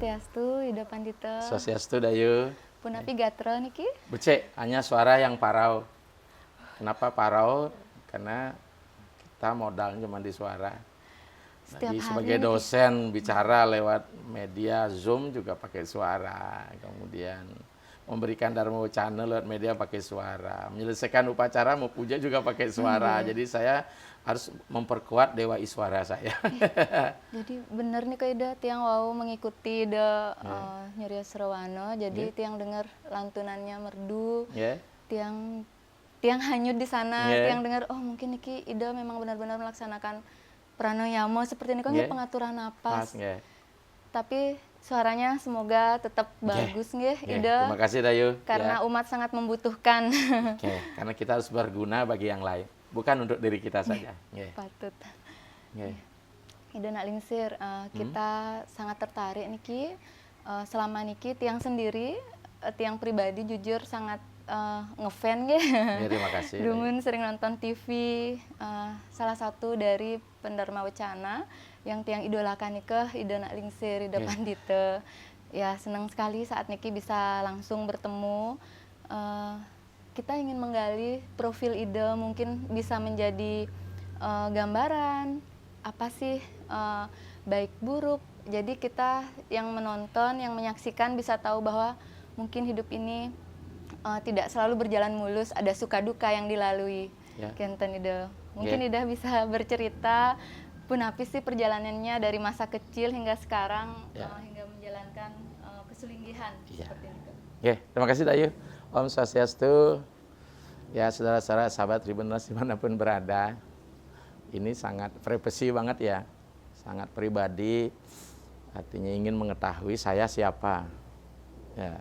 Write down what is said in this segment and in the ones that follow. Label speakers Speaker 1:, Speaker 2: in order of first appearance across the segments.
Speaker 1: Swastiastu, Ida Pandita.
Speaker 2: Swastiastu Dayu.
Speaker 1: Punapi gatra niki?
Speaker 2: Becek, hanya suara yang parau. Kenapa parau? Karena kita modal cuma di suara. Jadi sebagai dosen bicara lewat media Zoom juga pakai suara. Kemudian memberikan Dharma Wacana lewat media pakai suara. Menyelesaikan upacara mau puja juga pakai suara. Jadi saya harus memperkuat dewa iswara saya.
Speaker 1: Jadi benar nih Kak Ida, tiang wau mengikuti Ida Nyerya Serawana. Jadi tiang dengar lantunannya merdu. Tiang hanyut di sana. Tiang dengar, oh mungkin niki Ida memang benar-benar melaksanakan pranayama seperti ini kan pengaturan napas. Tapi suaranya semoga tetap bagus nggih Ida.
Speaker 2: Terima kasih Dayu.
Speaker 1: Karena umat sangat membutuhkan.
Speaker 2: Karena kita harus berguna bagi yang lain, bukan untuk diri kita saja.
Speaker 1: Patut. Ida nak lingsir, kita sangat tertarik niki selama niki tiang sendiri, tiang pribadi jujur sangat ngefan nggih.
Speaker 2: Terima kasih.
Speaker 1: Dumun sering nonton TV, salah satu dari Pendharma Wacana yang tiang idolakan nikah Ida nak lingsir, Ida Pandita. Ya senang sekali saat niki bisa langsung bertemu. Kita ingin menggali profil Ida, mungkin bisa menjadi gambaran apa sih baik buruk. Jadi kita yang menonton, yang menyaksikan bisa tahu bahwa mungkin hidup ini tidak selalu berjalan mulus, ada suka duka yang dilalui. Kenten Ida. Mungkin Ida bisa bercerita punapi sih perjalanannya dari masa kecil hingga sekarang hingga menjalankan kesulinggihan seperti itu.
Speaker 2: Terima kasih Dayu. Om Swastiastu. Ya saudara-saudara sahabat Tribunnews dimanapun berada. Ini sangat privasi banget ya. Sangat pribadi. Artinya ingin mengetahui saya siapa. Ya.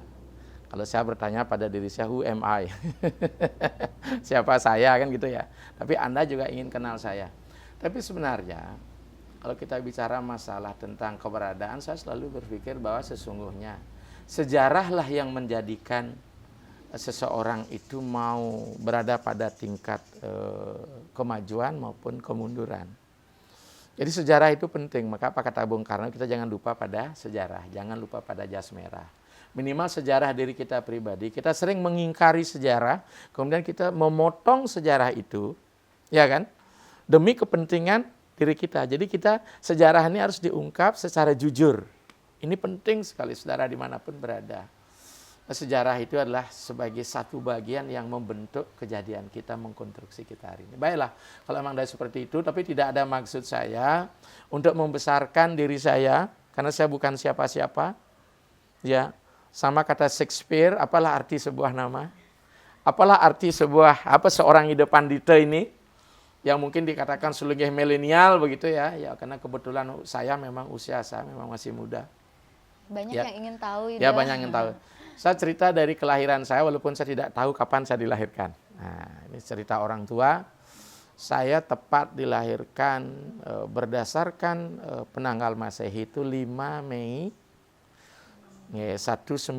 Speaker 2: Kalau saya bertanya pada diri saya, who am I? Siapa saya kan gitu ya. Tapi Anda juga ingin kenal saya. Tapi sebenarnya kalau kita bicara masalah tentang keberadaan, saya selalu berpikir bahwa sesungguhnya sejarahlah yang menjadikan seseorang itu mau berada pada tingkat kemajuan maupun kemunduran. Jadi sejarah itu penting. Maka apa kata Bung Karno, kita jangan lupa pada sejarah, jangan lupa pada jas merah. Minimal sejarah diri kita pribadi. Kita sering mengingkari sejarah, kemudian kita memotong sejarah itu, ya kan? Demi kepentingan diri kita. Jadi kita sejarah ini harus diungkap secara jujur. Ini penting sekali saudara dimanapun berada. Sejarah itu adalah sebagai satu bagian yang membentuk kejadian kita, mengkonstruksi kita hari ini. Baiklah, kalau memang dari seperti itu, tapi tidak ada maksud saya untuk membesarkan diri saya, karena saya bukan siapa-siapa. Ya, sama kata Shakespeare, apalah arti sebuah nama? Apalah arti seorang Ida Pandita ini? Yang mungkin dikatakan sulungih milenial begitu ya. Ya karena kebetulan saya memang usia saya memang masih muda.
Speaker 1: Banyak yang ingin tahu Ida.
Speaker 2: Ya banyak yang ingin tahu. Saya cerita dari kelahiran saya walaupun saya tidak tahu kapan saya dilahirkan. Nah, ini cerita orang tua. Saya tepat dilahirkan berdasarkan penanggal Masehi itu 5 Mei 1966.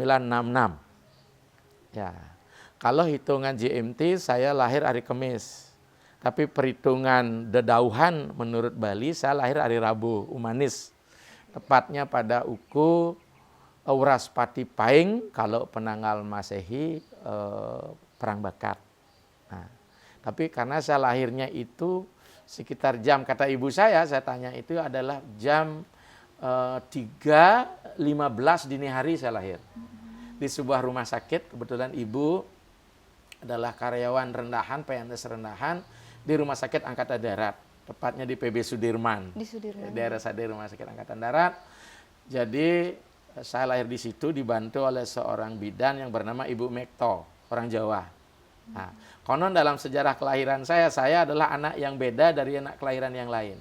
Speaker 2: Ya. Kalau hitungan GMT saya lahir hari Kamis. Tapi perhitungan dedauhan menurut Bali saya lahir hari Rabu, Umanis. Tepatnya pada Uku Wraspati Paing, kalau penanggal Masehi Perang Bakat. Nah, tapi karena saya lahirnya itu sekitar jam, kata ibu saya tanya itu adalah jam 3.15 dini hari saya lahir. Di sebuah rumah sakit, kebetulan ibu adalah karyawan rendahan, PNS rendahan, di Rumah Sakit Angkatan Darat, tepatnya di PB Sudirman.
Speaker 1: Di Sudirman.
Speaker 2: Daerah Sadir Rumah Sakit Angkatan Darat. Jadi saya lahir di situ dibantu oleh seorang bidan yang bernama Ibu Mekto, orang Jawa. Nah, konon dalam sejarah kelahiran saya adalah anak yang beda dari anak kelahiran yang lain.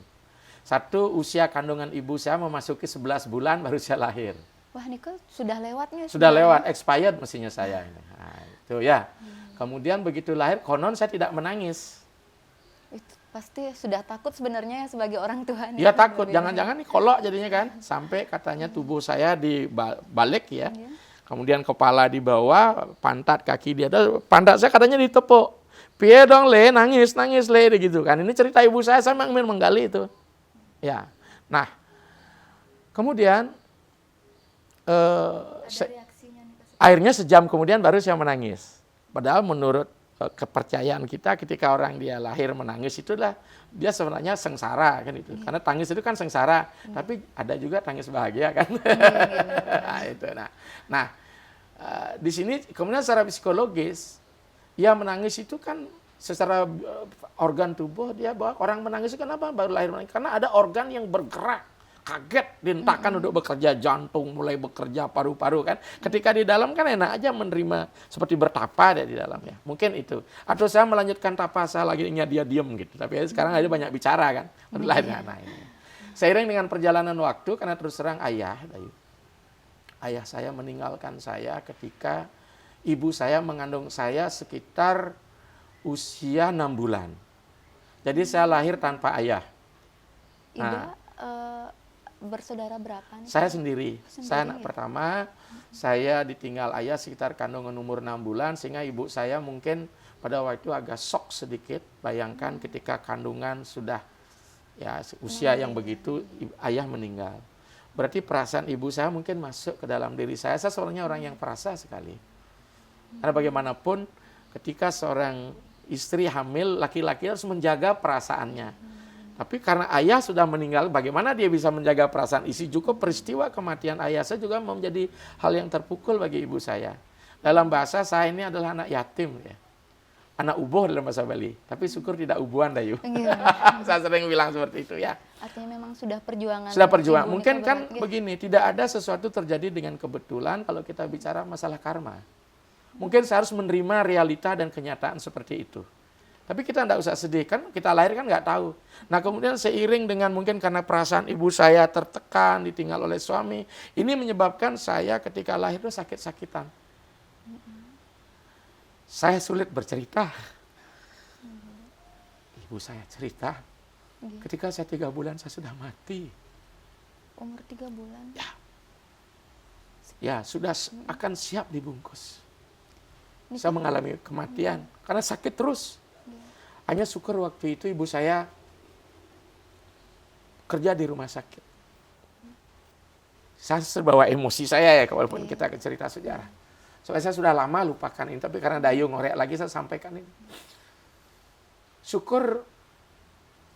Speaker 2: Satu, usia kandungan ibu saya memasuki 11 bulan baru saya lahir.
Speaker 1: Wah, Niko sudah lewatnya.
Speaker 2: Sudah lewat, expired mestinya saya ini. Nah, itu ya. Kemudian begitu lahir, konon saya tidak menangis.
Speaker 1: Itu pasti sudah takut sebenarnya sebagai orang tua.
Speaker 2: Ya takut, jangan-jangan nih kolok jadinya kan. Sampai katanya tubuh saya dibalik ya. Kemudian kepala di bawah, pantat kaki di atas. Pantat saya katanya ditepuk. Piye dong le, nangis le gitu kan. Ini cerita ibu saya memang ingin menggali itu. Ya. Nah, kemudian
Speaker 1: reaksinya nih, Pak?
Speaker 2: akhirnya sejam kemudian baru saya menangis. Padahal menurut kepercayaan kita ketika orang dia lahir menangis itulah dia sebenarnya sengsara kan itu. Karena tangis itu kan sengsara, tapi ada juga tangis bahagia kan. Nah, itu. Nah, di sini kemudian secara psikologis ya menangis itu kan secara organ tubuh dia bahwa orang menangis itu kenapa baru lahir menangis? Karena ada organ yang bergerak. Kaget, dihentakan untuk bekerja, jantung mulai bekerja, paru-paru kan. Ketika di dalam kan enak aja menerima seperti bertapa ada di dalam ya. Mungkin itu. Atau saya melanjutkan tapa saya lagi dia diem gitu. Tapi sekarang ada banyak bicara kan. Nah, ini. Seiring dengan perjalanan waktu karena terus terang ayah saya meninggalkan saya ketika ibu saya mengandung saya sekitar usia 6 bulan. Jadi saya lahir tanpa ayah.
Speaker 1: Ibu bersaudara berapa nih?
Speaker 2: Saya sendiri. Saya anak
Speaker 1: ya?
Speaker 2: pertama. Saya ditinggal ayah sekitar kandungan umur 6 bulan. Sehingga ibu saya mungkin pada waktu itu agak shock sedikit. Bayangkan ketika kandungan sudah ya usia yang begitu, ayah meninggal. Berarti perasaan ibu saya mungkin masuk ke dalam diri saya. Saya sebenarnya orang yang perasa sekali. Karena bagaimanapun ketika seorang istri hamil, laki-laki harus menjaga perasaannya. Tapi karena ayah sudah meninggal, bagaimana dia bisa menjaga perasaan istri? Cukup peristiwa kematian ayah saya juga menjadi hal yang terpukul bagi ibu saya. Dalam bahasa saya ini adalah anak yatim ya. Anak ubuh dalam bahasa Bali. Tapi syukur tidak ubuhan Dayu. Saya sering bilang seperti itu ya.
Speaker 1: Artinya memang sudah perjuangan.
Speaker 2: Sudah perjuangan. Mungkin kan begini, tidak ada sesuatu terjadi dengan kebetulan kalau kita bicara masalah karma. Mungkin saya harus menerima realita dan kenyataan seperti itu. Tapi kita tidak usah sedih, kan kita lahir kan nggak tahu. Nah kemudian seiring dengan mungkin karena perasaan ibu saya tertekan, ditinggal oleh suami, ini menyebabkan saya ketika lahir itu sakit-sakitan. Saya sulit bercerita. Ibu saya cerita, ketika saya 3 bulan saya sudah mati.
Speaker 1: Umur 3 bulan?
Speaker 2: Ya sudah akan siap dibungkus. Saya mengalami kematian, karena sakit terus. Hanya syukur waktu itu ibu saya kerja di rumah sakit. Saya terbawa emosi saya ya, walaupun kita cerita sejarah. Soalnya saya sudah lama lupakan ini, tapi karena Dayu ngorek lagi saya sampaikan ini. Syukur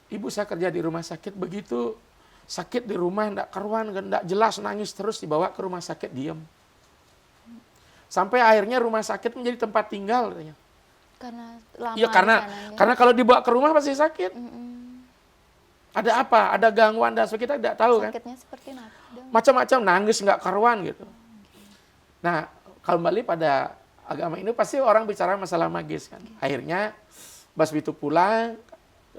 Speaker 2: ibu saya kerja di rumah sakit, begitu sakit di rumah, enggak karuan, enggak jelas, nangis terus, dibawa ke rumah sakit, diam. Sampai akhirnya rumah sakit menjadi tempat tinggal katanya.
Speaker 1: Karena lama
Speaker 2: ya karena kalau dibawa ke rumah pasti sakit. Ada apa? Ada gangguan dan kita tidak tahu.
Speaker 1: Sakitnya
Speaker 2: kan.
Speaker 1: Seperti apa?
Speaker 2: Macam-macam, nangis nggak karuan gitu. Nah, kembali pada agama ini pasti orang bicara masalah magis kan. Akhirnya pas itu pulang,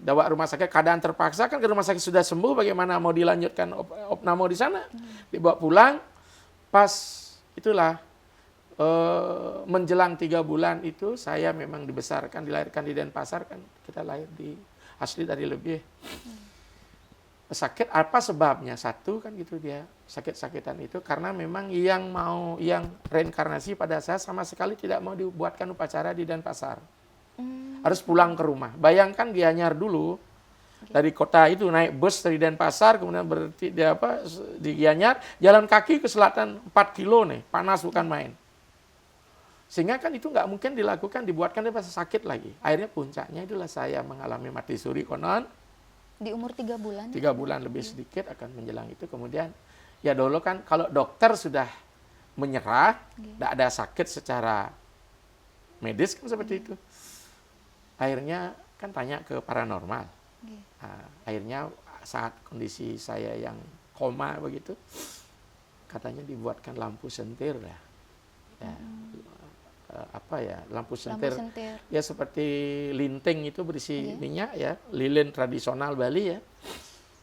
Speaker 2: bawa rumah sakit, keadaan terpaksa kan ke rumah sakit sudah sembuh, bagaimana mau dilanjutkan opname di sana? Dibawa pulang, pas itulah menjelang 3 bulan itu saya memang dibesarkan, dilahirkan di Denpasar kan, kita lahir di asli dari lebih sakit. Apa sebabnya? Satu kan gitu dia sakit-sakitan itu karena memang yang reinkarnasi pada saya sama sekali tidak mau dibuatkan upacara di Denpasar, harus pulang ke rumah. Bayangkan Gianyar dulu dari kota itu naik bus dari Denpasar, kemudian berhenti di Gianyar, jalan kaki ke selatan 4 kilo nih, panas bukan main. Sehingga kan itu nggak mungkin dilakukan, dibuatkan dia pasti sakit lagi. Akhirnya puncaknya itulah saya mengalami mati suri konon.
Speaker 1: Di umur 3 bulan?
Speaker 2: 3 bulan lebih sedikit akan menjelang itu. Kemudian ya dulu kan kalau dokter sudah menyerah, tidak ada sakit secara medis kan seperti itu. Akhirnya kan tanya ke paranormal. Nah, akhirnya saat kondisi saya yang koma begitu, katanya dibuatkan lampu sentir ya. Lampu sentir ya seperti linting itu berisi minyak ya, lilin tradisional Bali ya,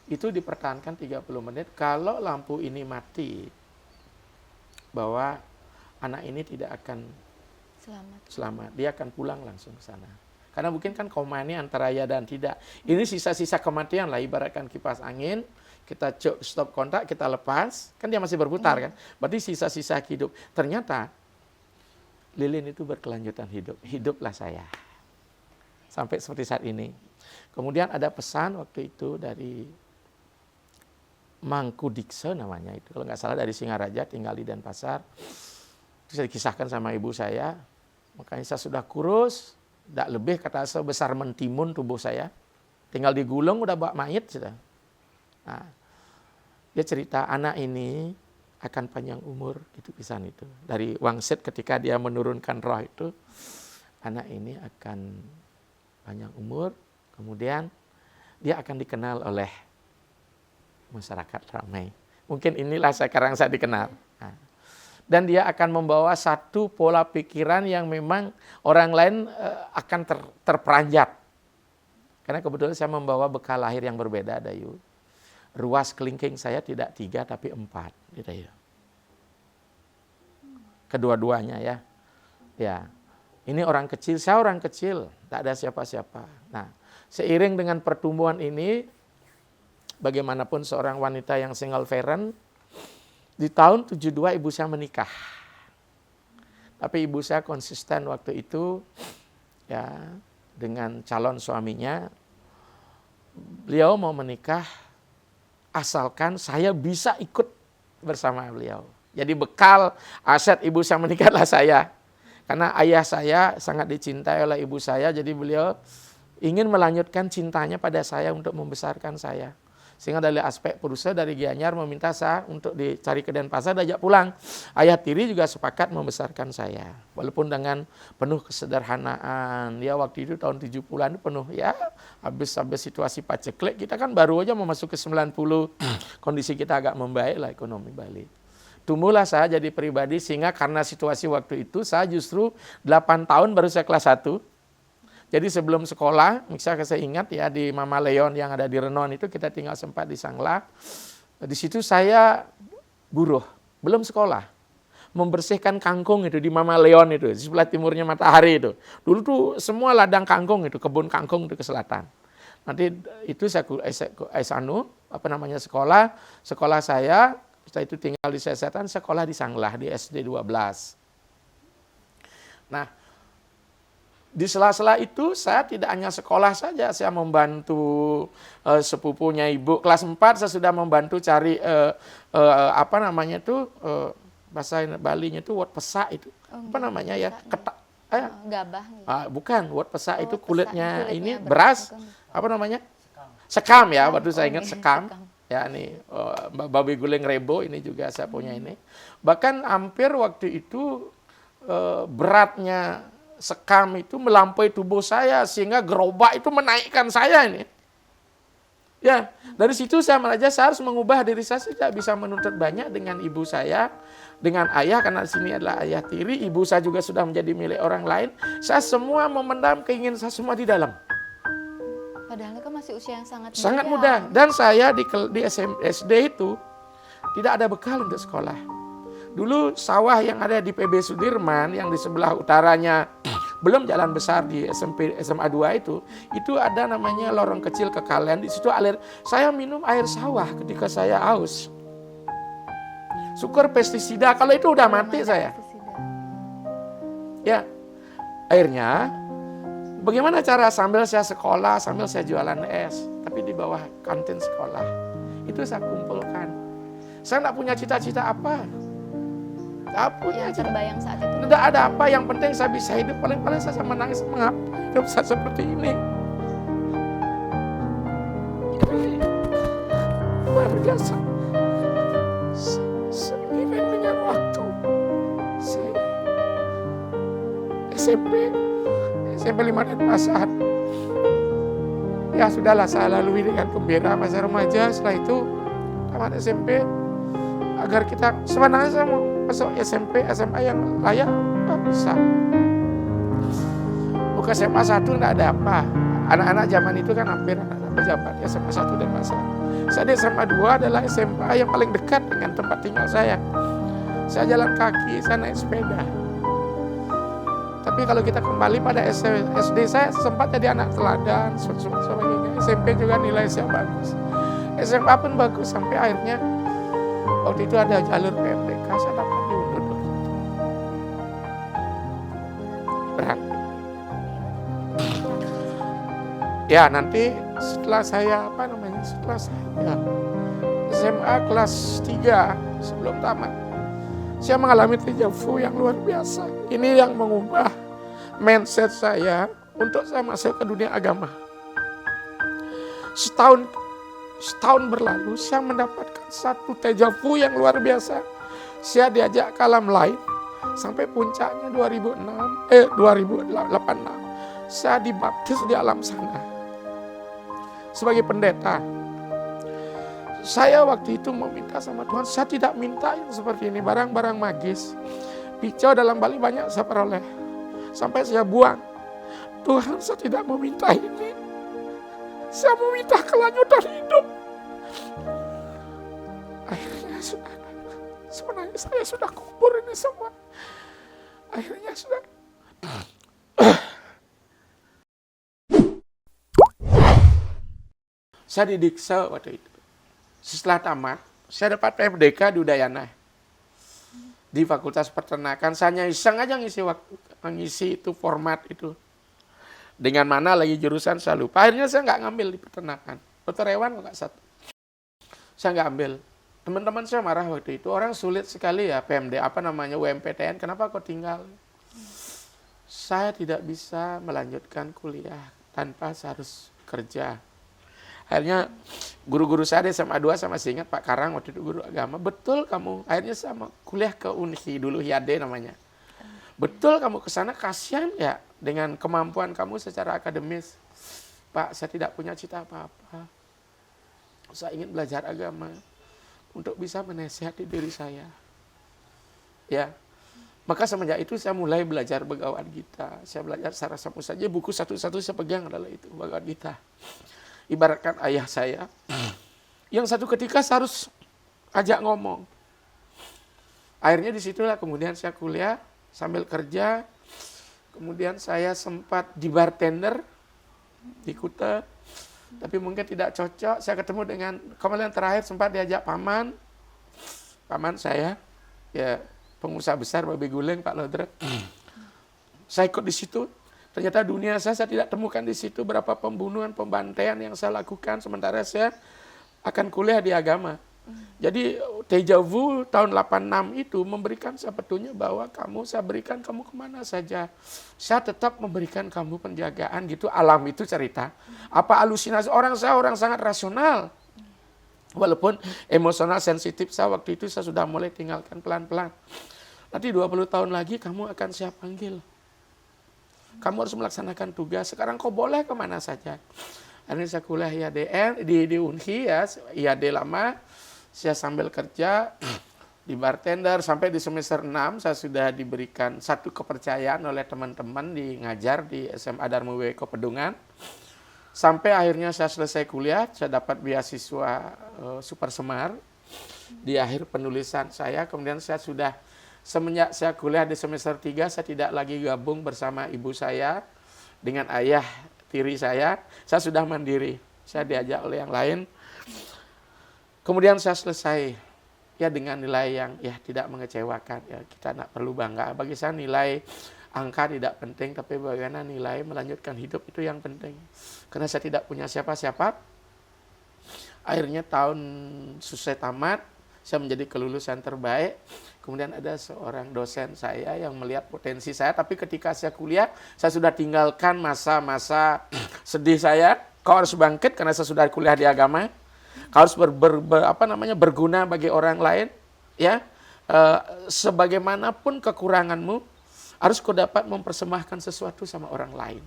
Speaker 2: itu dipertahankan 30 menit. Kalau lampu ini mati, bahwa anak ini tidak akan selamat, dia akan pulang langsung ke sana. Karena mungkin kan koma ini antara ya dan tidak. Ini sisa-sisa kematian lah, ibaratkan kipas angin, kita stop kontak, kita lepas, kan dia masih berputar kan, berarti sisa-sisa hidup. Ternyata lilin itu berkelanjutan hidup. Hiduplah saya. Sampai seperti saat ini. Kemudian ada pesan waktu itu dari Mangkudikse namanya itu. Kalau nggak salah dari Singaraja, tinggal di Denpasar. Itu saya dikisahkan sama ibu saya. Makanya saya sudah kurus, tidak lebih kata sebesar mentimun tubuh saya. Tinggal digulung udah bawa mayit sudah. Nah, dia cerita anak ini akan panjang umur, gitu pisan itu. Dari wangsit ketika dia menurunkan roh itu, anak ini akan panjang umur, kemudian dia akan dikenal oleh masyarakat ramai. Mungkin inilah sekarang saya dikenal. Nah, dan dia akan membawa satu pola pikiran yang memang orang lain akan terperanjat. Karena kebetulan saya membawa bekal lahir yang berbeda, Dayu. Ruas kelingking saya tidak 3 tapi 4, gitu ya. Kedua-duanya ya. Ya. Ini orang kecil, saya orang kecil, tak ada siapa-siapa. Nah, seiring dengan pertumbuhan ini, bagaimanapun seorang wanita yang single parent, di tahun 72 ibu saya menikah. Tapi ibu saya konsisten waktu itu ya dengan calon suaminya. Beliau mau menikah asalkan saya bisa ikut bersama beliau. Jadi bekal aset ibu saya menikahlah saya. Karena ayah saya sangat dicintai oleh ibu saya, jadi beliau ingin melanjutkan cintanya pada saya untuk membesarkan saya. Sehingga dari aspek perusahaan dari Gianyar meminta saya untuk dicari ke Denpasar, diajak pulang. Ayah tiri juga sepakat membesarkan saya. Walaupun dengan penuh kesederhanaan. Dia waktu itu tahun 70-an penuh ya. Habis situasi paceklik, kita kan baru aja mau masuk ke 90. Kondisi kita agak membaik lah ekonomi Bali. Tumbuhlah saya jadi pribadi sehingga karena situasi waktu itu saya justru 8 tahun baru saya kelas 1. Jadi sebelum sekolah, misalnya saya ingat ya di Mama Leon yang ada di Renon itu kita tinggal sempat di Sangla. Di situ saya buruh, belum sekolah. Membersihkan kangkung itu di Mama Leon itu, di sebelah timurnya Matahari itu. Dulu tuh semua ladang kangkung itu, kebun kangkung itu ke selatan. Nanti itu saya sekolah saya, setelah itu tinggal di Sesetan, sekolah di Sanglah di SD 12. Nah, di sela-sela itu saya tidak hanya sekolah saja, saya membantu sepupunya ibu. Kelas 4 saya sudah membantu cari bahasa Balinya itu wot pesak itu. Apa namanya ya? Ketak.
Speaker 1: Gabah.
Speaker 2: Bukan, wot pesak itu kulitnya ini
Speaker 1: beras.
Speaker 2: beras. Apa namanya? Sekam ya, waktu saya ingat sekam. Ya ini babi guling rebo ini juga saya punya ini. Bahkan hampir waktu itu beratnya sekam itu melampaui tubuh saya sehingga gerobak itu menaikkan saya ini. Ya, dari situ saya harus mengubah diri saya tidak bisa menuntut banyak dengan ibu saya, dengan ayah karena di sini adalah ayah tiri, ibu saya juga sudah menjadi milik orang lain. Saya semua memendam keinginan saya semua di dalam.
Speaker 1: Padahal kan masih usia yang
Speaker 2: sangat muda. Dan saya di SD itu tidak ada bekal untuk sekolah. Dulu sawah yang ada di PB Sudirman yang di sebelah utaranya belum jalan besar di SMA 2 itu ada namanya lorong kecil Kekalen. Di situ saya minum air sawah ketika saya haus. Syukur pestisida, kalau itu udah mati saya. Ya, akhirnya bagaimana cara sambil saya sekolah, sambil saya jualan es, tapi di bawah kantin sekolah. Itu saya kumpulkan. Saya nggak punya cita-cita apa.
Speaker 1: Yang terbayang saat itu.
Speaker 2: Tidak ada apa, yang penting saya bisa hidup. Paling-paling saya menangis mengapa hidup saya seperti ini. Luar biasa. Seiring dengan waktu, saya SMP 5 Denpasar. Ya sudahlah, saya lalui dengan gembira masa remaja. Setelah itu tamat SMP. Agar kita sebenarnya saya mau masuk SMP, SMA yang layak, nggak bisa. Bukan SMA 1 nggak ada apa. Anak-anak zaman itu kan hampir anak-anak pejabat SMA 1 Denpasar. Saya di SMA 2 adalah SMA yang paling dekat dengan tempat tinggal saya. Saya jalan kaki, saya naik sepeda. Tapi kalau kita kembali pada SD saya sempat jadi anak teladan, sebagainya. SMP juga nilai saya bagus. SMA pun bagus sampai akhirnya waktu itu ada jalur PMDK, saya dapat diundur. Berat. Ya nanti setelah saya
Speaker 3: SMA kelas 3 sebelum tamat, saya mengalami dejavu yang luar biasa. Ini yang mengubah mindset saya untuk saya masuk ke dunia agama. Setahun berlalu, saya mendapatkan satu dejavu yang luar biasa. Saya diajak ke alam lain, sampai puncaknya 2086. Saya dibaptis di alam sana sebagai pendeta. Saya waktu itu meminta sama Tuhan, saya tidak minta yang seperti ini, barang-barang magis. Picau dalam Bali banyak saya peroleh. Sampai saya buang. Tuhan, saya tidak meminta ini. Saya meminta kelanjutan hidup. Akhirnya sebenarnya saya sudah kubur ini semua. Akhirnya sudah. Saya didiksa waktu itu. Setelah tamat, saya dapat PMDK di Udayana. Di Fakultas Peternakan, saya iseng aja ngisi itu format itu. Dengan mana lagi jurusan saya lupa. Akhirnya saya nggak ngambil di peternakan. Dokter hewan nggak satu. Saya nggak ambil. Teman-teman saya marah waktu itu. Orang sulit sekali ya PMD, UMPTN, kenapa kau tinggal? Saya tidak bisa melanjutkan kuliah tanpa saya harus kerja. Akhirnya guru-guru saya di SMA 2 saya masih ingat Pak Karang waktu itu guru agama. Betul kamu, akhirnya saya kuliah ke Unhi dulu, HIAD namanya. Betul kamu ke sana, kasihan ya dengan kemampuan kamu secara akademis. Pak, saya tidak punya cita apa-apa. Saya ingin belajar agama untuk bisa menasihati diri saya. Ya. Maka semenjak itu saya mulai belajar Bhagavad Gita. Saya belajar secara samu saja, buku satu-satu saya pegang adalah itu, Bhagavad Gita. Ibaratkan ayah saya, yang satu ketika saya harus ajak ngomong. Akhirnya disitulah kemudian saya kuliah sambil kerja. Kemudian saya sempat di bartender di Kuta, tapi mungkin tidak cocok. Saya ketemu dengan, kemarin terakhir sempat diajak paman saya, ya pengusaha besar babi guling Pak Lodrek. Saya ikut di situ. Ternyata dunia saya tidak temukan di situ berapa pembunuhan, pembantaian yang saya lakukan sementara saya akan kuliah di agama. Jadi dejavu tahun 86 itu memberikan saya petunjuk bahwa saya berikan kamu kemana saja. Saya tetap memberikan kamu penjagaan gitu. Alam itu cerita. Apa halusinasi? Saya orang sangat rasional. Walaupun emosional sensitif saya waktu itu saya sudah mulai tinggalkan pelan-pelan. Nanti 20 tahun lagi kamu akan saya panggil. Kamu harus melaksanakan tugas. Sekarang kau boleh kemana saja. Akhirnya saya kuliah IADN di Unhi ya, IAD lama. Saya sambil kerja di bartender sampai di semester 6 saya sudah diberikan satu kepercayaan oleh teman-teman di ngajar di SMA Dharma Weko Pedungan. Sampai akhirnya saya selesai kuliah, saya dapat beasiswa Super Semar di akhir penulisan saya. Kemudian semenjak saya kuliah di semester 3, saya tidak lagi gabung bersama ibu saya dengan ayah tiri saya sudah mandiri. Saya diajak oleh yang lain. Kemudian saya selesai ya dengan nilai yang ya tidak mengecewakan. Ya, kita tidak perlu bangga. Bagi saya nilai angka tidak penting, tapi bagaimana nilai melanjutkan hidup itu yang penting. Karena saya tidak punya siapa-siapa. Akhirnya tahun selesai tamat, saya menjadi kelulusan terbaik. Kemudian ada seorang dosen saya yang melihat potensi saya, tapi ketika saya kuliah, saya sudah tinggalkan masa-masa sedih saya. Kau harus bangkit karena saya sudah kuliah di agama. Kau harus berguna bagi orang lain, ya. Sebagaimanapun kekuranganmu, harus kau dapat mempersembahkan sesuatu sama orang lain.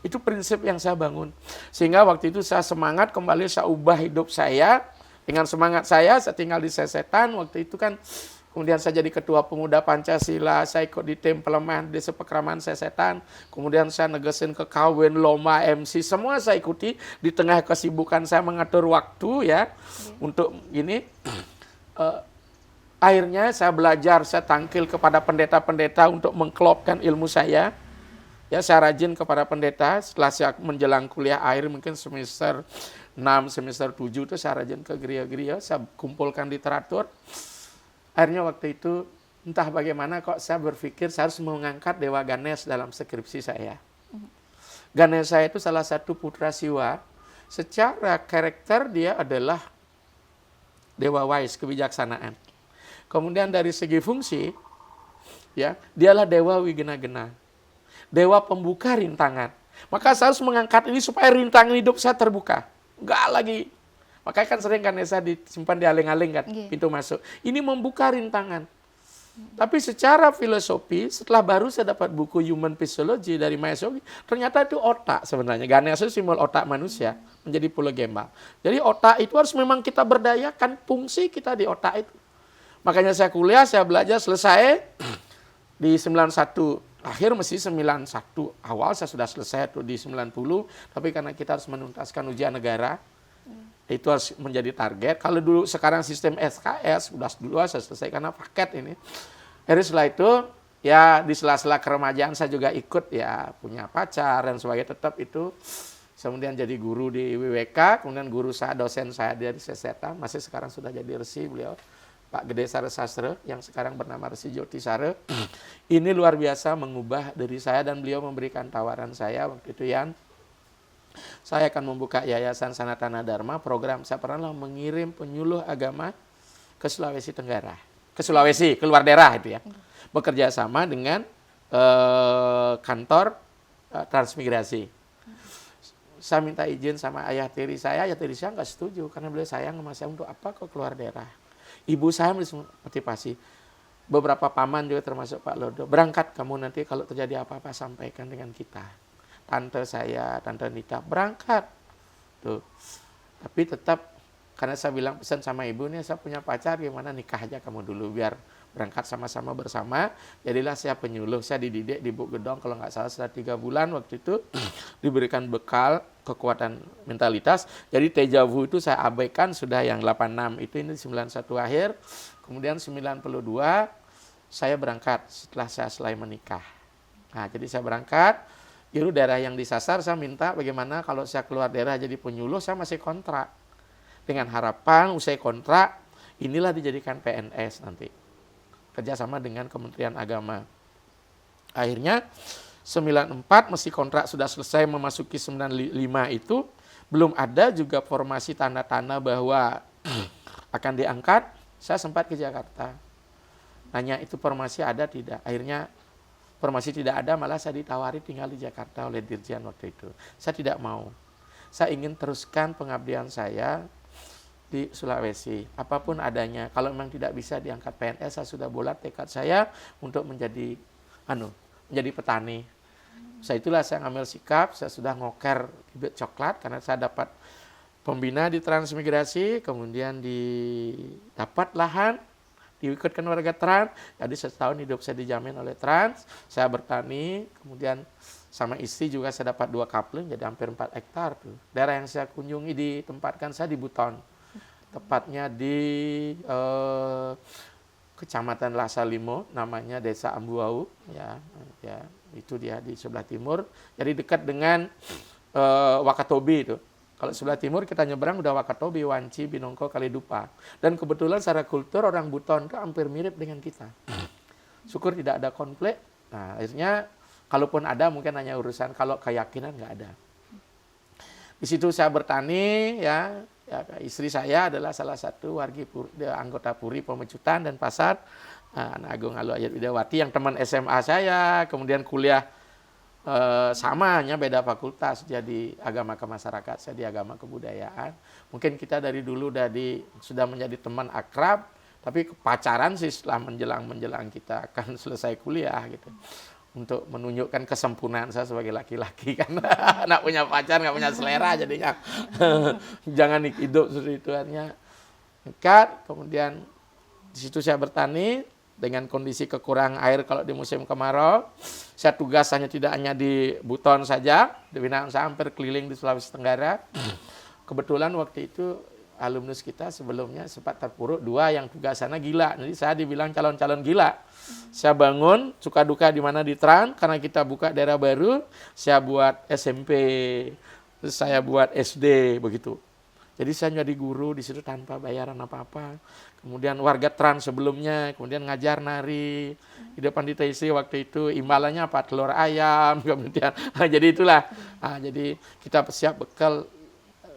Speaker 3: Itu prinsip yang saya bangun. Sehingga waktu itu saya semangat kembali, saya ubah hidup saya. Dengan semangat saya tinggal di Sesetan. Waktu itu kan, kemudian saya jadi ketua pemuda Pancasila. Saya ikut di tim pelemahan desa Pekraman Sesetan. Kemudian saya negesin ke kawin, lomba, MC. Semua saya ikuti di tengah kesibukan saya mengatur waktu ya. Untuk ini. Akhirnya saya belajar, saya tangkil kepada pendeta-pendeta untuk mengklopkan ilmu saya. Ya, saya rajin kepada pendeta. Setelah saya menjelang kuliah akhir mungkin semester 6, semester 7 itu saya rajin ke gereja-gereja, saya kumpulkan literatur. Akhirnya waktu itu entah bagaimana kok saya berpikir saya harus mengangkat Dewa Ganesh dalam skripsi saya. Ganesha itu salah satu putra Siwa. Secara karakter dia adalah dewa wise, kebijaksanaan. Kemudian dari segi fungsi, ya, dialah dewa wigena-gena, dewa pembuka rintangan. Maka saya harus mengangkat ini supaya rintangan hidup saya terbuka. Enggak lagi. Makanya kan sering kan Esa disimpan di aling-aling kan, pintu masuk. Ini membuka rintangan. Tapi secara filosofi, setelah baru saya dapat buku Human Physiology dari Mayasogi, ternyata itu otak sebenarnya. Ganesha simbol otak manusia menjadi polygema. Jadi otak itu harus memang kita berdayakan fungsi kita di otak itu. Makanya saya kuliah, saya belajar selesai di 91, akhir mesti 91. Awal saya sudah selesai tuh di 90, tapi karena kita harus menuntaskan ujian negara, itu harus menjadi target. Kalau dulu sekarang sistem SKS, udah dulu saya selesai karena paket ini. Jadi setelah itu, ya di sela-sela keremajaan saya juga ikut ya punya pacar dan sebagainya, tetap itu. Kemudian jadi guru di WWK, kemudian guru saya, dosen saya di Sesetan, masih sekarang sudah jadi resi beliau, Pak Gede Sare Sastra, yang sekarang bernama Resi Joti Sare. Ini luar biasa mengubah diri saya dan beliau memberikan tawaran saya waktu itu, Yan. Saya akan membuka Yayasan Sanatana Dharma, program saya pernah mengirim penyuluh agama ke Sulawesi Tenggara. Ke Sulawesi, keluar daerah itu ya. Bekerja sama dengan kantor transmigrasi. Saya minta izin sama ayah tiri saya nggak setuju karena beliau sayang sama saya, untuk apa kok keluar daerah. Ibu saya motivasi. Beberapa paman juga termasuk Pak Lodo. Berangkat kamu nanti kalau terjadi apa-apa sampaikan dengan kita. Tante saya, Tante Nita, berangkat. Tuh. Tapi tetap, karena saya bilang pesan sama ibu nih, saya punya pacar, gimana nikah aja kamu dulu, biar berangkat sama-sama bersama. Jadilah saya penyuluh, saya dididik di Buk Gedong, kalau nggak salah setelah 3 bulan waktu itu, diberikan bekal kekuatan mentalitas. Jadi Tejavu itu saya abaikan, sudah yang 86 itu, ini 91 akhir. Kemudian 92, saya berangkat setelah saya selesai menikah. Nah, jadi saya berangkat. Itu daerah yang disasar, saya minta bagaimana kalau saya keluar daerah jadi penyuluh, saya masih kontrak. Dengan harapan usai kontrak, inilah dijadikan PNS nanti. Kerjasama dengan Kementerian Agama. Akhirnya, 94 mesti kontrak sudah selesai, memasuki 95 itu, belum ada juga formasi tanda-tanda bahwa akan diangkat, saya sempat ke Jakarta. Nanya itu formasi ada tidak? Akhirnya, formasi tidak ada, malah saya ditawari tinggal di Jakarta oleh Dirjen waktu itu. Saya tidak mau. Saya ingin teruskan pengabdian saya di Sulawesi. Apapun adanya. Kalau memang tidak bisa diangkat PNS, saya sudah bulat tekad saya untuk menjadi petani. Itulah saya ngambil sikap, saya sudah ngoker bibit coklat karena saya dapat pembina di transmigrasi, kemudian dapat lahan, diikutkan warga Trans, jadi setahun hidup saya dijamin oleh Trans, saya bertani, kemudian sama istri juga saya dapat 2 kapling, jadi hampir 4 hektar tuh. Daerah yang saya kunjungi ditempatkan saya di Buton, tepatnya di Kecamatan Lasalimo, namanya Desa Ambuau, ya itu dia di sebelah timur, jadi dekat dengan Wakatobi itu. Kalau sebelah timur kita nyebrang udah Wakatobi, Wanci, Binongko, Kalidupa. Dan kebetulan secara kultur orang Buton itu hampir mirip dengan kita. Syukur tidak ada konflik. Nah, akhirnya kalaupun ada mungkin hanya urusan, kalau keyakinan nggak ada. Di situ saya bertani, ya istri saya adalah salah satu anggota Puri Pemecutan dan Pasar, Anak Agung Alu Ayat Widawati yang teman SMA saya, kemudian kuliah samanya beda fakultas, jadi agama kemasyarakatan, saya di agama kebudayaan. Mungkin kita dari dulu sudah menjadi teman akrab, tapi pacaran sih setelah menjelang kita akan selesai kuliah gitu. Untuk menunjukkan kesempurnaan saya sebagai laki-laki, kan nggak punya pacar, nggak punya selera jadinya. Jangan hidup seperti itu, hanya dekat. Kemudian di situ saya bertani dengan kondisi kekurangan air kalau di musim kemarau. Saya tugas tidak hanya di Buton saja, di Binaan saya hampir keliling di Sulawesi Tenggara. Kebetulan waktu itu alumnus kita sebelumnya sempat terpuruk 2 yang tugasannya gila. Jadi saya dibilang calon-calon gila. Saya bangun suka duka di mana di Trans, karena kita buka daerah baru, saya buat SMP, terus saya buat SD begitu. Jadi saya jadi guru di situ tanpa bayaran apa-apa. Kemudian warga Trans sebelumnya, kemudian ngajar nari di depan di TIC waktu itu, imbalannya apa? Telur ayam, kemudian jadi itulah. Jadi kita siap bekal,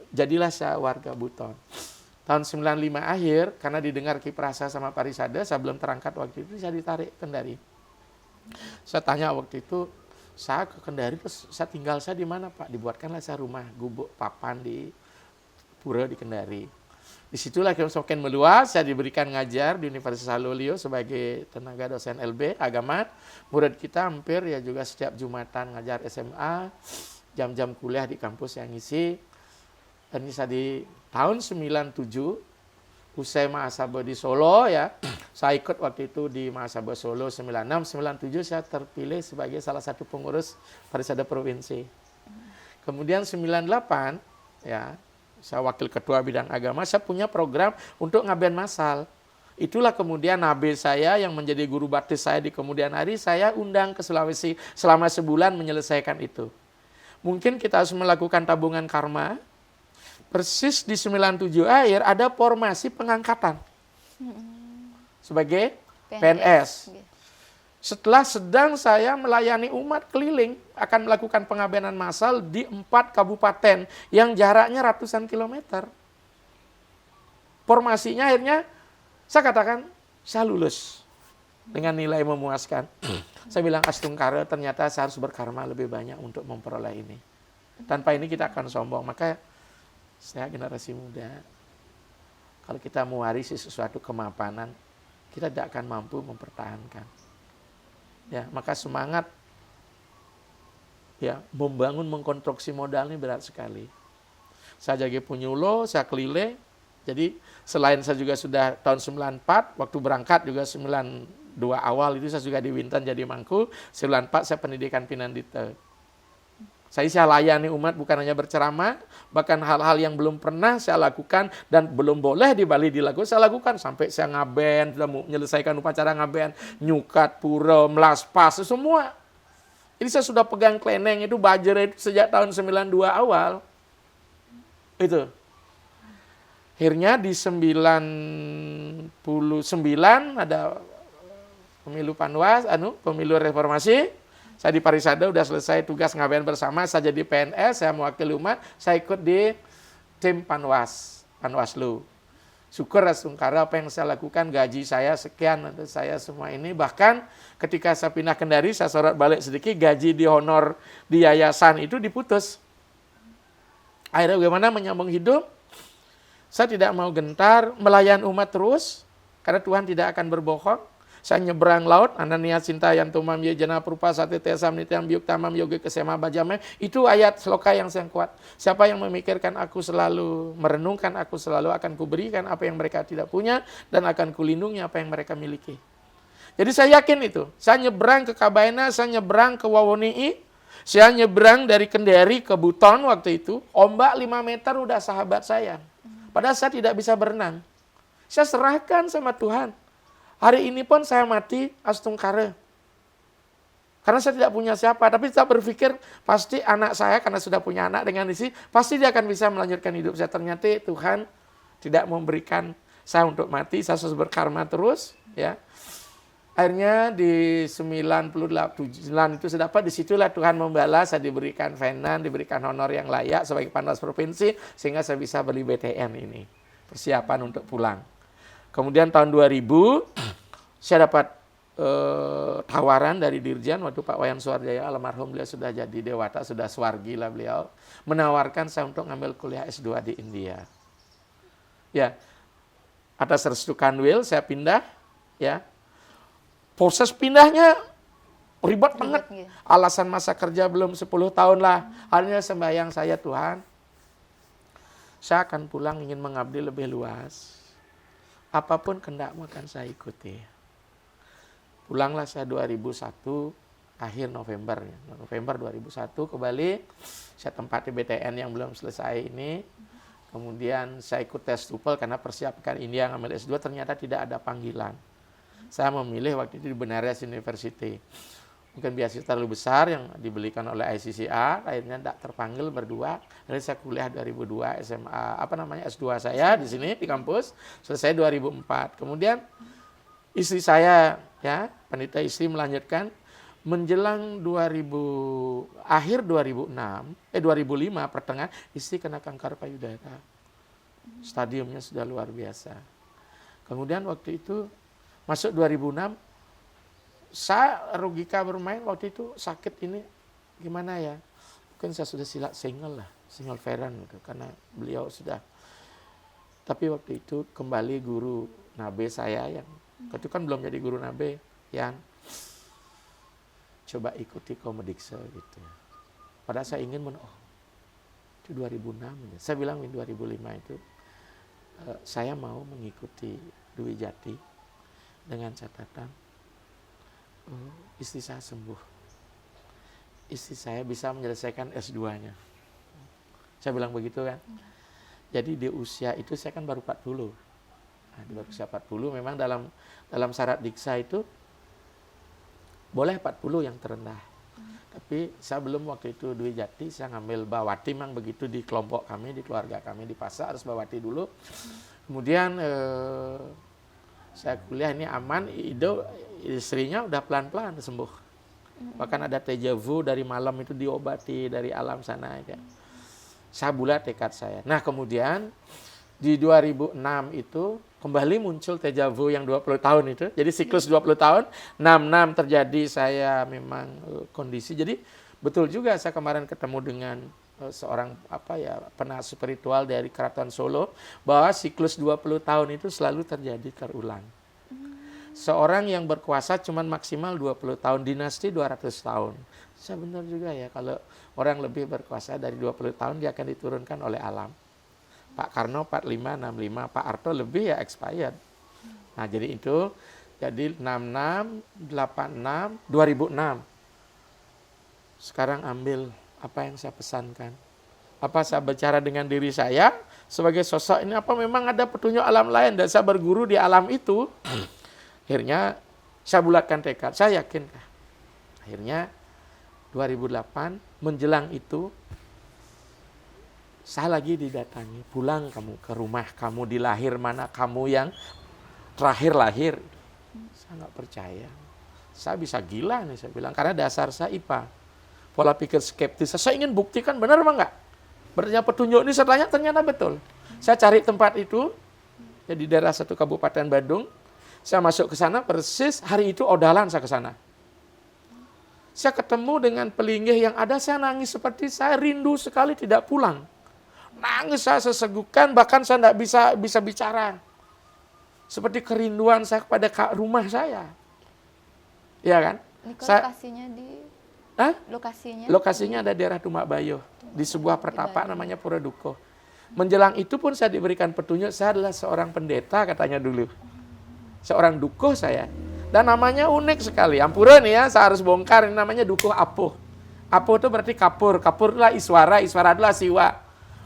Speaker 3: jadilah saya warga Buton. tahun 95 akhir, karena didengar Kiprasa sama Parisada, saya belum terangkat waktu itu, saya ditarik ke Kendari. Saya tanya waktu itu, saya ke Kendari, terus saya di mana Pak? Dibuatkanlah saya rumah gubuk papan di pura di Kendari. Disitulah semakin meluas, saya diberikan ngajar di Universitas Halolio sebagai tenaga dosen LB agama. Murid kita hampir ya juga setiap Jumatan ngajar SMA, jam-jam kuliah di kampus yang ngisi. Dan ini saya di tahun 97, usai Mahasabah di Solo ya, saya ikut waktu itu di Mahasabah Solo 96, 97 saya terpilih sebagai salah satu pengurus Parisada Provinsi. Kemudian 98 ya, saya wakil ketua bidang agama, saya punya program untuk ngaben masal. Itulah kemudian nabe saya yang menjadi guru baptis saya di kemudian hari, saya undang ke Sulawesi selama sebulan menyelesaikan itu. Mungkin kita harus melakukan tabungan karma. Persis di 97 akhir ada formasi pengangkatan sebagai PNS. Setelah sedang saya melayani umat keliling, akan melakukan pengabenan massal di 4 kabupaten yang jaraknya ratusan kilometer. Formasinya akhirnya saya katakan, saya lulus dengan nilai memuaskan. Saya bilang, Astungkara, ternyata saya harus berkarma lebih banyak untuk memperoleh ini. Tanpa ini kita akan sombong. Maka saya generasi muda, kalau kita mewarisi sesuatu kemapanan, kita tidak akan mampu mempertahankan. Ya, maka semangat ya membangun, mengkonstruksi modal ini berat sekali. Saya jadi penyuluh, saya keliling. Jadi selain saya juga sudah tahun 94, waktu berangkat juga 92 awal itu saya juga di Winton jadi mangku. 94 saya pendidikan Pinandita. Saya layani umat bukan hanya berceramah, bahkan hal-hal yang belum pernah saya lakukan dan belum boleh di Bali dilakukan, saya lakukan. Sampai saya ngaben, sudah menyelesaikan upacara ngaben, nyukat, pura, melaspas, semua. Jadi saya sudah pegang kleneng itu, bajer itu sejak tahun 92 awal. Itu. Akhirnya di 99 ada pemilu Panwas, pemilu reformasi. Saya di Parisada udah selesai tugas ngaben bersama, saya jadi PNS, saya mewakili umat, saya ikut di tim Panwaslu. Syukur Astungkara apa yang saya lakukan, gaji saya sekian, untuk saya semua ini. Bahkan ketika saya pindah Kendari, saya sorot balik sedikit, gaji di honor di yayasan itu diputus. Akhirnya bagaimana menyambung hidup? Saya tidak mau gentar, melayan umat terus, karena Tuhan tidak akan berbohong. Saya nyeberang laut, Anania Cinta yang tumam ye jana perupa sate tesam nityam biuk tamam yoga kesema bajame. Itu ayat sloka yang saya kuat. Siapa yang memikirkan aku selalu, merenungkan aku selalu, akan kuberikan apa yang mereka tidak punya, dan akan kulindungi apa yang mereka miliki. Jadi saya yakin itu. Saya nyeberang ke Kabaina, saya nyeberang ke Wawonii, saya nyeberang dari Kendari ke Buton waktu itu. Ombak 5 meter udah sahabat saya. Padahal saya tidak bisa berenang. Saya serahkan sama Tuhan. Hari ini pun saya mati Astungkara. Karena saya tidak punya siapa. Tapi saya berpikir pasti anak saya, karena sudah punya anak dengan isi, pasti dia akan bisa melanjutkan hidup saya. Ternyata Tuhan tidak memberikan saya untuk mati. Saya harus berkarma terus. Ya. Akhirnya di 99 itu saya dapat, disitulah Tuhan membalas. Saya diberikan venan, diberikan honor yang layak sebagai Panwas Provinsi. Sehingga saya bisa beli BTN ini. Persiapan untuk pulang. Kemudian tahun 2000, saya dapat tawaran dari Dirjan, waktu Pak Wayan Suwarjaya, almarhum, beliau sudah jadi dewata, sudah swargi lah beliau, menawarkan saya untuk ngambil kuliah S2 di India. Ya, atas restu Kanwil, saya pindah, ya. Proses pindahnya ribet banget. Alasan masa kerja belum 10 tahun lah. Hanya sembahyang saya, Tuhan, saya akan pulang ingin mengabdi lebih luas. Apapun kehendakmu akan saya ikuti. Pulanglah saya 2001, akhir November. November 2001 ke Bali. Saya tempati BTN yang belum selesai ini. Kemudian saya ikut tes TOEFL karena persiapkan India ngambil S2, ternyata tidak ada panggilan. Saya memilih waktu itu di Benares University. Mungkin beasiswa terlalu besar yang dibelikan oleh ICCR, akhirnya tidak terpanggil berdua. Jadi saya kuliah 2002 SMA, S2 saya di sini di kampus, selesai 2004. Kemudian istri saya, ya, pendeta istri melanjutkan menjelang 2005 pertengahan istri kena kanker payudara. Stadiumnya sudah luar biasa. Kemudian waktu itu masuk 2006, saya Rugika bermain waktu itu sakit ini gimana ya? Mungkin saya sudah single veteran gitu, karena beliau sudah. Tapi waktu itu kembali guru Nabe saya yang waktu itu kan belum jadi guru Nabe, yang coba ikuti Komedikse gitu. Padahal saya ingin itu 2006 ya. Saya bilang di 2005 itu saya mau mengikuti Dwi Jati dengan catatan istri saya sembuh. Istri saya bisa menyelesaikan S2-nya. Saya bilang begitu kan. Jadi di usia itu saya kan baru 40. Nah, di usia 40 memang dalam syarat diksa itu boleh 40 yang terendah. Tapi saya belum waktu itu Dwi Jati, saya ngambil Bawati, memang begitu di kelompok kami, di keluarga kami di Pasar harus Bawati dulu. Kemudian saya kuliah ini aman, istrinya udah pelan-pelan sembuh. Bahkan ada dejavu dari malam itu diobati dari alam sana ya. Saya bulat tekad saya. Nah kemudian di 2006 itu kembali muncul dejavu yang 20 tahun itu. Jadi siklus 20 tahun, 66 terjadi saya memang kondisi. Jadi betul juga saya kemarin ketemu dengan seorang penasihat spiritual dari Keraton Solo, bahwa siklus 20 tahun itu selalu terjadi terulang. Seorang yang berkuasa cuma maksimal 20 tahun, dinasti 200 tahun. Saya benar juga ya, kalau orang lebih berkuasa dari 20 tahun dia akan diturunkan oleh alam. Pak Karno 45, 65, Pak Harto lebih ya expired. Nah jadi itu, jadi 66, 86, 2006. Sekarang ambil apa yang saya pesankan. Apa saya bicara dengan diri saya sebagai sosok ini, apa memang ada petunjuk alam lain dan saya berguru di alam itu. Akhirnya saya bulatkan tekad, saya yakin. Akhirnya 2008 menjelang itu, saya lagi didatangi, pulang kamu ke rumah kamu, di lahir mana kamu yang terakhir lahir. Saya nggak percaya. Saya bisa gila nih, saya bilang, karena dasar saya IPA. Pola pikir skeptis. Saya ingin buktikan benar apa enggak? Berarti petunjuk ini setelahnya ternyata betul. Saya cari tempat itu, ya di daerah satu Kabupaten Badung. Saya masuk ke sana persis hari itu odalan saya ke sana. Saya ketemu dengan pelinggih yang ada, saya nangis seperti saya rindu sekali tidak pulang. Nangis saya sesegukan, bahkan saya tidak bisa bicara. Seperti kerinduan saya kepada rumah saya. Iya kan?
Speaker 1: Lokasinya di...
Speaker 3: Lokasinya ada daerah Tumak Bayo. Di sebuah pertapa namanya Pura Duko. Menjelang itu pun saya diberikan petunjuk, saya adalah seorang pendeta katanya dulu. Seorang dukuh saya. Dan namanya unik sekali. Ampura nih ya, saya harus bongkar, ini namanya dukuh Apuh. Apuh itu berarti kapur. Kapur adalah iswara, iswara adalah siwa.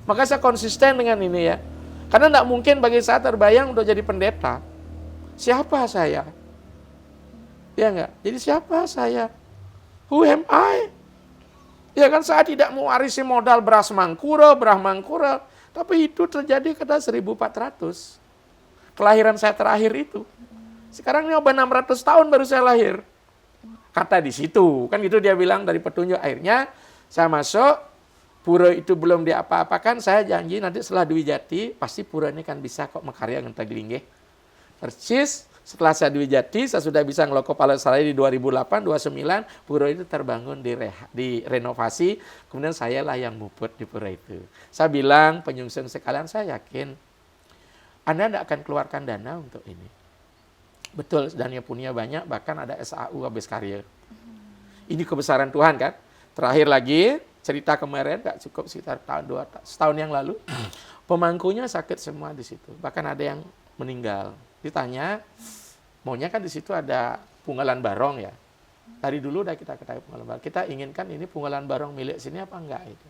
Speaker 3: Maka saya konsisten dengan ini ya. Karena tidak mungkin bagi saya terbayang untuk jadi pendeta. Siapa saya? Ya enggak? Jadi siapa saya? Who am I? Ya kan, saya tidak mewarisi modal beras mangkura, berah mangkura. Tapi itu terjadi pada 1400. Kelahiran saya terakhir itu. Sekarang ini 600 tahun baru saya lahir. Kata di situ. Kan gitu dia bilang dari petunjuk. Akhirnya saya masuk. Pura itu belum diapa-apakan. Saya janji nanti setelah Dwi Jati, pasti pura ini kan bisa kok mekarya ngentah gelinggih. Persis setelah saya Dwi Jati, saya sudah bisa ngeloko Palasaraya di 2008, 2009. Pura itu terbangun, direnovasi. Kemudian saya lah yang muput di pura itu. Saya bilang, penyungsung sekalian, saya yakin Anda tidak akan keluarkan dana untuk ini. Betul, dananya punya banyak, bahkan ada SAU habis karya. Ini kebesaran Tuhan kan. Terakhir lagi, cerita kemarin, gak cukup sekitar setahun yang lalu, pemangkunya sakit semua di situ. Bahkan ada yang meninggal. Ditanya, maunya kan di situ ada Punggalan Barong ya. Dari dulu udah kita ketahui Punggalan Barong. Kita inginkan ini Punggalan Barong milik sini apa enggak itu.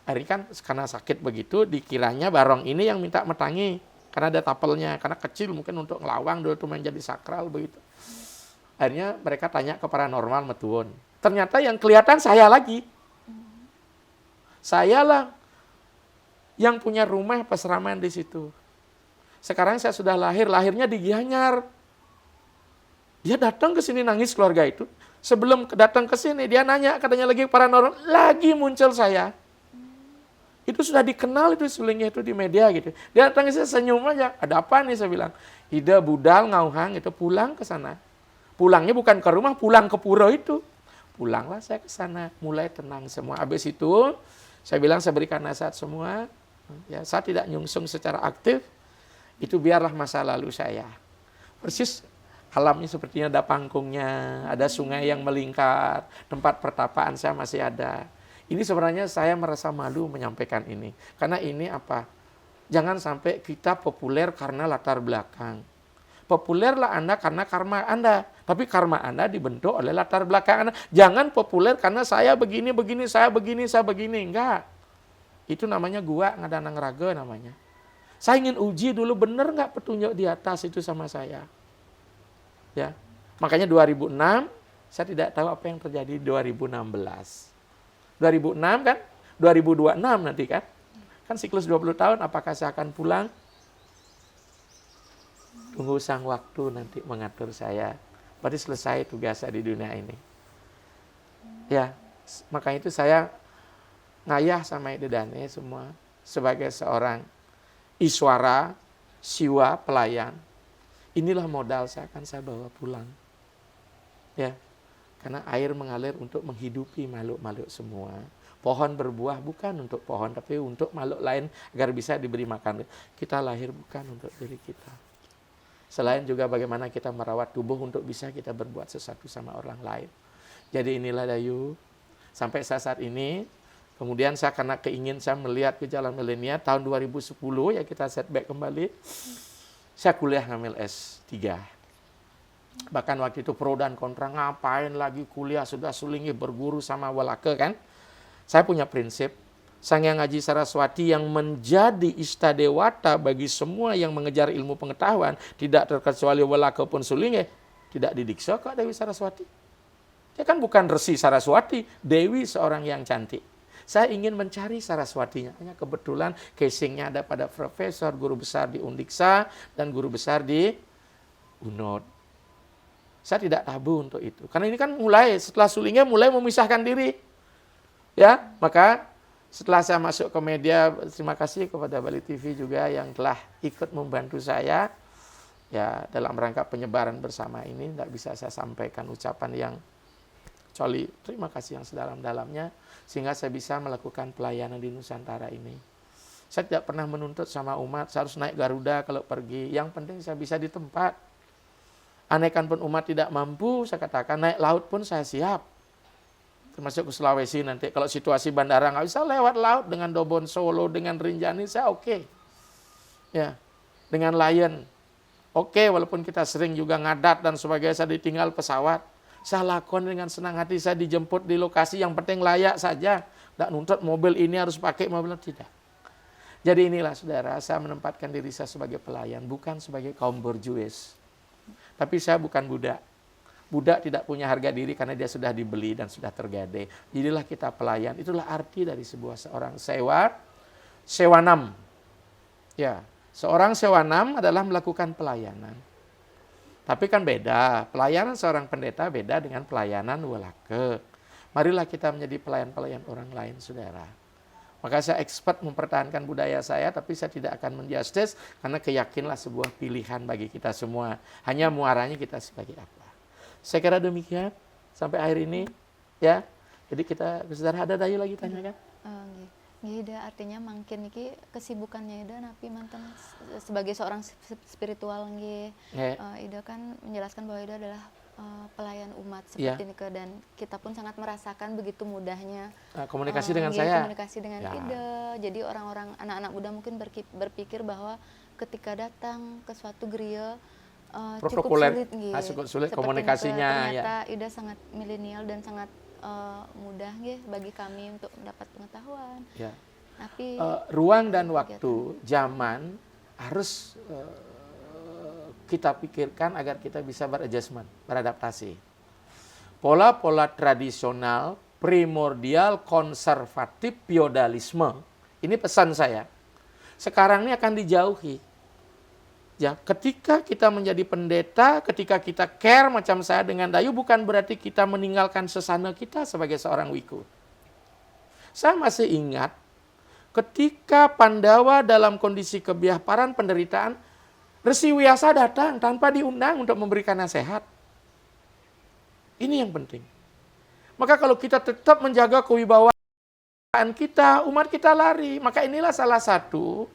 Speaker 3: Akhirnya kan karena sakit begitu, dikiranya Barong ini yang minta metangi. Karena ada tapelnya, karena kecil mungkin untuk ngelawang dulu tuh menjadi sakral begitu. Akhirnya mereka tanya ke paranormal metuun. Ternyata yang kelihatan saya lagi. Sayalah yang punya rumah peseraman di situ. Sekarang saya sudah lahirnya di Gianyar. Dia datang ke sini nangis keluarga itu. Sebelum datang ke sini dia nanya, katanya lagi paranormal, lagi muncul saya. Itu sudah dikenal itu sulingnya itu di media gitu. Dia datang saya senyum aja. Ada apa nih saya bilang. Ida budal ngauhang itu pulang ke sana. Pulangnya bukan ke rumah, pulang ke pura itu. Pulanglah saya ke sana, mulai tenang semua. Habis itu saya bilang saya berikan nasihat semua. Ya, saya tidak nyungsung secara aktif. Itu biarlah masa lalu saya. Persis alamnya sepertinya ada pangkungnya, ada sungai yang melingkar, tempat pertapaan saya masih ada. Ini sebenarnya saya merasa malu menyampaikan ini. Karena ini apa? Jangan sampai kita populer karena latar belakang. Populerlah Anda karena karma Anda. Tapi karma Anda dibentuk oleh latar belakang Anda. Jangan populer karena saya begini, saya begini. Enggak. Itu namanya gua ngadanang raga namanya. Saya ingin uji dulu benar nggak petunjuk di atas itu sama saya. Ya, makanya 2006 saya tidak tahu apa yang terjadi di 2016. 2006 kan, 2026 nanti kan. Kan siklus 20 tahun, apakah saya akan pulang? Tunggu sang waktu nanti mengatur saya. Berarti selesai tugas saya di dunia ini. Ya, makanya itu saya ngayah sama Ida Dane semua. Sebagai seorang iswara, siwa, pelayan. Inilah modal saya akan saya bawa pulang. Ya. Karena air mengalir untuk menghidupi makhluk-makhluk semua. Pohon berbuah bukan untuk pohon, tapi untuk makhluk lain agar bisa diberi makan. Kita lahir bukan untuk diri kita. Selain juga bagaimana kita merawat tubuh untuk bisa kita berbuat sesuatu sama orang lain. Jadi inilah Dayu. Sampai saat ini, kemudian saya karena saya melihat ke jalan milenial, tahun 2010 ya kita setback kembali. Saya kuliah ngambil S3. Bahkan waktu itu pro dan kontra, ngapain lagi kuliah, sudah sulingi berguru sama walake kan. Saya punya prinsip, Sang Hyang Haji Saraswati yang menjadi istadewata bagi semua yang mengejar ilmu pengetahuan, tidak terkecuali walake pun sulingi, tidak didiksa kok Dewi Saraswati. Dia kan bukan Resi Saraswati, Dewi seorang yang cantik. Saya ingin mencari Saraswatinya. Hanya kebetulan casingnya ada pada profesor, guru besar di Undiksa, dan guru besar di UNOD. Saya tidak tabu untuk itu. Karena ini kan mulai, setelah sulingnya mulai memisahkan diri. Ya, maka setelah saya masuk ke media, terima kasih kepada Bali TV juga yang telah ikut membantu saya. Ya, dalam rangka penyebaran bersama ini, tidak bisa saya sampaikan ucapan yang kecuali terima kasih yang sedalam-dalamnya. Sehingga saya bisa melakukan pelayanan di Nusantara ini. Saya tidak pernah menuntut sama umat, saya harus naik Garuda kalau pergi. Yang penting saya bisa di tempat. Andaikan pun umat tidak mampu, saya katakan naik laut pun saya siap. Termasuk ke Sulawesi nanti. Kalau situasi bandara nggak bisa lewat laut dengan Dobon Solo, dengan Rinjani, saya oke. Ya, dengan Lion. Oke, walaupun kita sering juga ngadat dan sebagainya, saya ditinggal pesawat. Saya lakukan dengan senang hati, saya dijemput di lokasi yang penting layak saja. Tidak nuntut mobil ini harus pakai mobil, tidak. Jadi inilah saudara, saya menempatkan diri saya sebagai pelayan, bukan sebagai kaum borjuis. Tapi saya bukan budak. Budak tidak punya harga diri karena dia sudah dibeli dan sudah tergadai. Jadilah kita pelayan. Itulah arti dari seorang sewanam. Ya, seorang sewanam adalah melakukan pelayanan. Tapi kan beda. Pelayanan seorang pendeta beda dengan pelayanan walake. Marilah kita menjadi pelayan-pelayan orang lain, saudara. Maka saya expert mempertahankan budaya saya, tapi saya tidak akan menjustis karena keyakinlah sebuah pilihan bagi kita semua. Hanya muaranya kita sebagai apa. Saya kira demikian sampai akhir ini, ya. Jadi kita, saudara ada Dayu lagi tanyakan?
Speaker 1: Ida artinya mungkin iki kesibukannya Ida napi mantan sebagai seorang spiritual Ida kan menjelaskan bahwa Ida adalah pelayan umat seperti ini dan kita pun sangat merasakan begitu mudahnya
Speaker 3: komunikasi dengan saya.
Speaker 1: Komunikasi dengan Ida. Jadi orang-orang anak-anak muda mungkin berpikir bahwa ketika datang ke suatu gereja cukup
Speaker 3: sulit komunikasinya.
Speaker 1: Ternyata Ida sangat milenial dan sangat mudah bagi kami untuk mendapat pengetahuan.
Speaker 3: Ya.
Speaker 1: Tapi
Speaker 3: ruang dan waktu, zaman harus kita pikirkan agar kita bisa beradjustment, beradaptasi. Pola-pola tradisional, primordial, konservatif, feodalisme, ini pesan saya. Sekarang ini akan dijauhi. Ya, ketika kita menjadi pendeta, ketika kita care macam saya dengan Dayu, bukan berarti kita meninggalkan sesana kita sebagai seorang wiku. Saya masih ingat ketika Pandawa dalam kondisi kebiasaan penderitaan, Resi Wyasa datang tanpa diundang untuk memberikan nasihat. Ini yang penting. Maka kalau kita tetap menjaga kewibawaan kita, umat kita lari. Maka inilah salah satu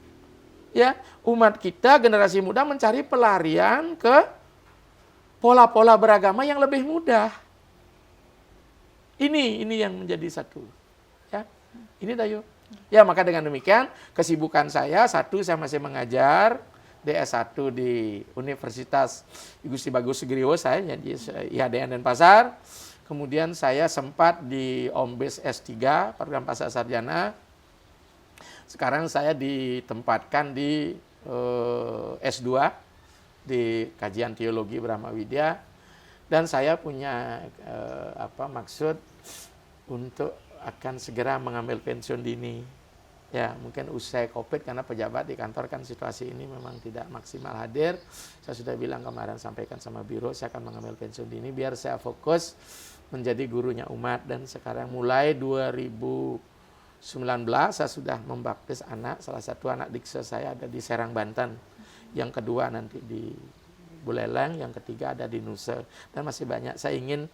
Speaker 3: ya umat kita, generasi muda mencari pelarian ke pola-pola beragama yang lebih mudah. Ini yang menjadi satu. Ya, ini Dayu. Ya, maka dengan demikian kesibukan saya, satu, saya masih mengajar DS1 di Universitas Gusti Bagus Sugriwo, saya jadi IHDN Denpasar. Kemudian saya sempat di Ombes S3, program pasca sarjana. Sekarang saya ditempatkan di S2 di kajian teologi Brahma Widya, dan saya punya maksud untuk akan segera mengambil pensiun dini. Ya, mungkin usai Covid, karena pejabat di kantor kan situasi ini memang tidak maksimal hadir. Saya sudah bilang kemarin, sampaikan sama biro, saya akan mengambil pensiun dini biar saya fokus menjadi gurunya umat. Dan sekarang mulai 2019 saya sudah membaptis anak, salah satu anak dikse saya ada di Serang, Banten. Yang kedua nanti di Buleleng, yang ketiga ada di Nusa. Dan masih banyak. Saya ingin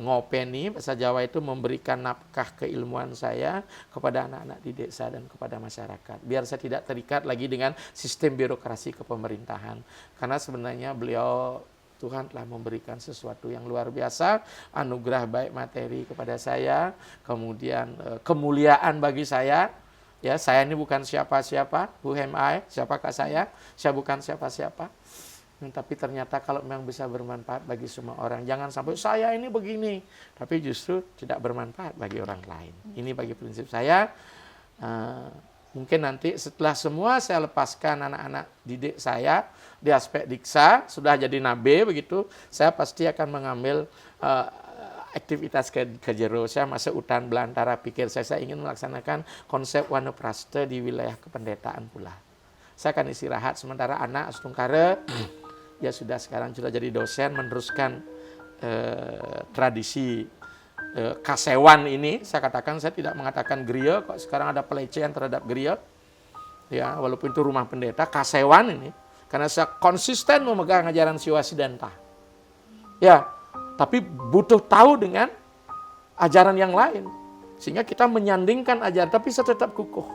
Speaker 3: ngopeni, bahasa Jawa itu memberikan nafkah keilmuan saya kepada anak-anak di desa dan kepada masyarakat. Biar saya tidak terikat lagi dengan sistem birokrasi kepemerintahan. Karena sebenarnya beliau, Tuhan telah memberikan sesuatu yang luar biasa, anugerah baik materi kepada saya, kemudian kemuliaan bagi saya. Ya, saya ini bukan siapa-siapa, who am I, siapakah saya bukan siapa-siapa. Tapi ternyata kalau memang bisa bermanfaat bagi semua orang, jangan sampai saya ini begini, tapi justru tidak bermanfaat bagi orang lain. Ini bagi prinsip saya. Mungkin nanti setelah semua saya lepaskan anak-anak didik saya di aspek diksa, sudah jadi nabe begitu, saya pasti akan mengambil aktivitas ke jero. Saya masuk hutan belantara, pikir saya ingin melaksanakan konsep Wanaprasta di wilayah kependetaan pula. Saya akan istirahat sementara anak Astungkara ya sudah sekarang sudah jadi dosen, meneruskan tradisi kasewan ini. Saya katakan, saya tidak mengatakan griya, kok sekarang ada pelecehan terhadap griya. Ya, walaupun itu rumah pendeta, kasewan ini. Karena saya konsisten memegang ajaran Siwasidanta. Ya, tapi butuh tahu dengan ajaran yang lain. Sehingga kita menyandingkan ajaran, tapi saya tetap kukuh.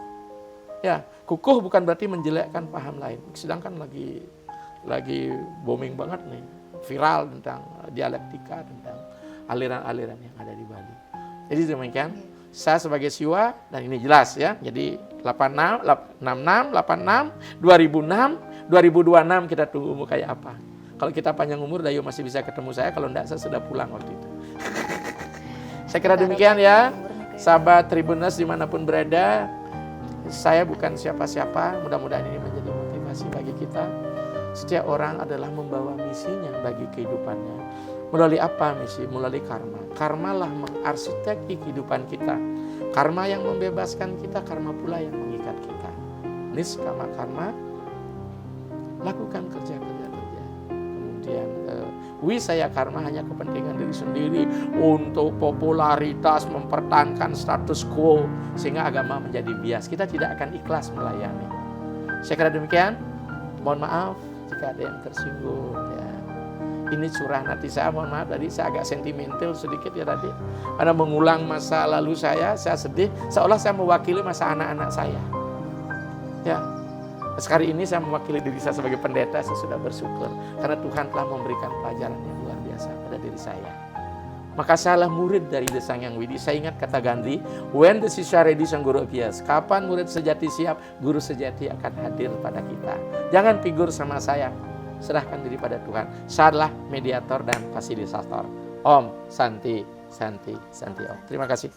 Speaker 3: Ya, kukuh bukan berarti menjelekkan paham lain. Sedangkan lagi booming banget nih, viral tentang dialektika, tentang aliran-aliran yang ada di Bali. Jadi demikian, saya sebagai Siwa, dan ini jelas ya, jadi 86, 66, 86, 2006, 2026 kita tunggu umur kayak apa. Kalau kita panjang umur, Dayu masih bisa ketemu saya, kalau enggak saya sudah pulang waktu itu. Saya kira demikian ya, sahabat Tribuners dimanapun berada, saya bukan siapa-siapa, mudah-mudahan ini menjadi motivasi bagi kita. Setiap orang adalah membawa misinya bagi kehidupannya. Melalui apa misi? Melalui karma. Karma lah mengarsiteki kehidupan kita. Karma yang membebaskan kita, karma pula yang mengikat kita. Niskama karma, lakukan kerja-kerja. Kemudian wisaya karma hanya kepentingan diri sendiri untuk popularitas, mempertahankan status quo sehingga agama menjadi bias. Kita tidak akan ikhlas melayani. Saya kira demikian. Mohon maaf jika ada yang tersinggung ya. Ini curah hati saya, mohon maaf tadi saya agak sentimental sedikit ya tadi. Karena mengulang masa lalu saya sedih, seolah saya mewakili masa anak-anak saya. Ya. Sekali ini saya mewakili diri saya sebagai pendeta, saya sudah bersyukur karena Tuhan telah memberikan pelajaran yang luar biasa pada diri saya. Maka salah murid dari Desang Yang Widi. Saya ingat kata Gandhi, when the sisya ready sang guru appears. Kapan murid sejati siap, guru sejati akan hadir pada kita. Jangan figur sama saya, serahkan diri pada Tuhan. Saya adalah mediator dan fasilitator. Om Santi Santi Santi Om. Terima kasih.